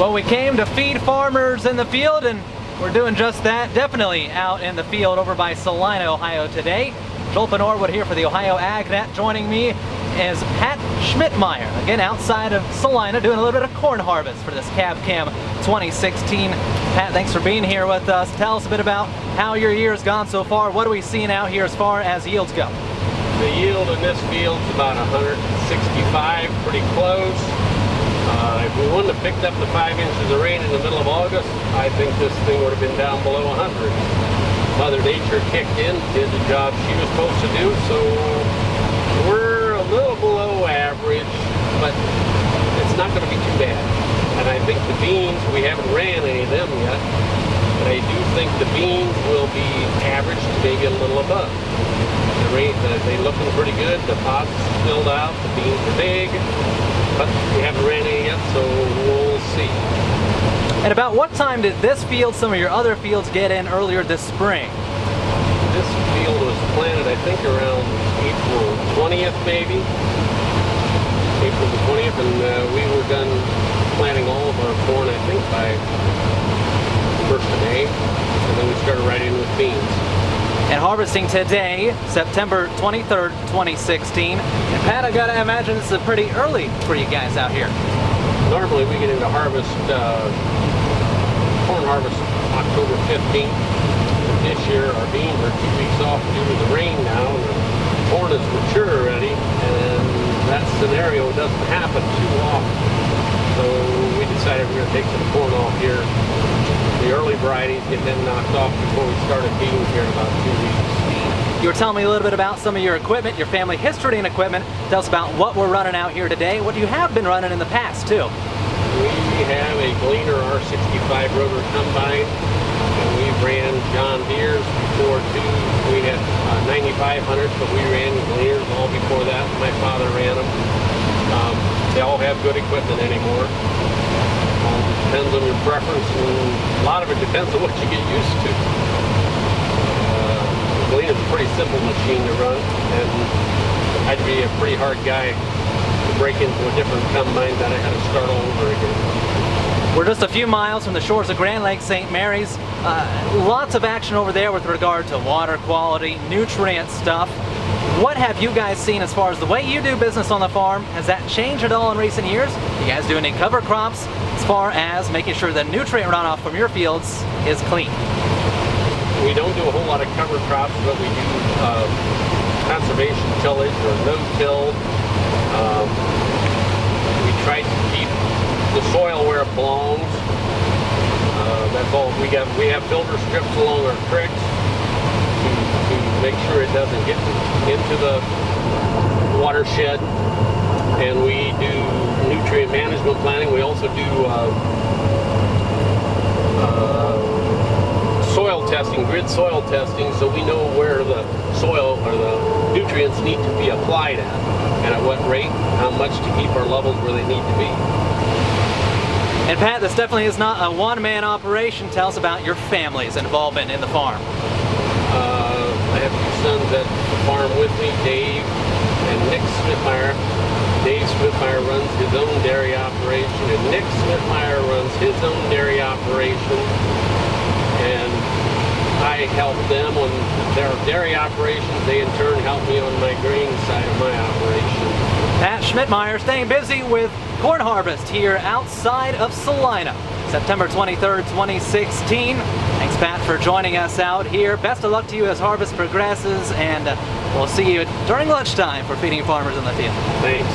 Well, we came to feed farmers in the field, and we're doing just that. Definitely out in the field over by Celina, Ohio today. Joel Penhorwood here for the Ohio AgNet. Joining me is Pat Schmitmeyer, again outside of Celina, doing a little bit of corn harvest for this Cab Cam 2016. Pat, thanks for being here with us. Tell us a bit about how your year's gone so far. What are we seeing out here as far as yields go? The yield in this field is about 165, pretty close. If we wouldn't have picked up the 5 inches of rain in the middle of August, I think this thing would have been down below 100. Mother Nature kicked in, did the job she was supposed to do, so we're a little below average, but it's not going to be too bad. And I think the beans, we haven't ran any of them yet, but I do think the beans will be average to maybe a little above. They're looking pretty good. The pods filled out, the beans are big, but we haven't ran any yet, so we'll see. And about what time did this field, some of your other fields, get in earlier this spring? This field was planted, I think, around April 20th, maybe. April the 20th, and we were done planting all of our corn, I think, by 1st of May, and then we started right in with beans. And harvesting today, September 23rd, 2016. And Pat, I gotta imagine this is pretty early for you guys out here. Normally we get into harvest, corn harvest October 15th. This year our beans are 2 weeks off due to the rain now, and the corn is mature already, and that scenario doesn't happen too often. So we decided we're gonna take some corn off here. The early varieties get then knocked off before we started beans here in about 2 weeks. You were telling me a little bit about some of your equipment, your family history and equipment. Tell us about what we're running out here today, what you have been running in the past too. We have a Celina R65 rotor combine, and we ran John Deere's before too. We had 9500s, but we ran Celinas all before that. My father ran them. They all have good equipment anymore. Depends on your preference, and a lot of it depends on what you get used to. Celina's a pretty simple machine to run, and I'd be a pretty hard guy to break into a different combine that I had to start all over again. We're just a few miles from the shores of Grand Lake St. Mary's. Lots of action over there with regard to water quality, nutrient stuff. What have you guys seen as far as the way you do business on the farm? Has that changed at all in recent years? You guys do any cover crops as far as making sure the nutrient runoff from your fields is clean? We don't do a whole lot of cover crops, but we do conservation tillage or no-till. We try to keep the soil where it belongs. That's all. We have filter strips along our creeks to make sure it doesn't get into the watershed, and we do nutrient management planning. We also do soil testing, grid soil testing, so we know where the soil or the nutrients need to be applied at, and at what rate, how much to keep our levels where they need to be. And Pat, this definitely is not a one-man operation. Tell us about your family's involvement in the farm. I have 2 sons at the farm with me, Dave and Nick Schmitmeyer. Dave Schmitmeyer runs his own dairy operation, and Nick Schmitmeyer runs his own dairy operation. And I help them on their dairy operations. They in turn help me on my grain side of my operation. Pat Schmitmeyer staying busy with corn harvest here outside of Celina, September 23rd, 2016. Thanks, Pat, for joining us out here. Best of luck to you as harvest progresses, and we'll see you during lunchtime for feeding farmers in the field. Thanks.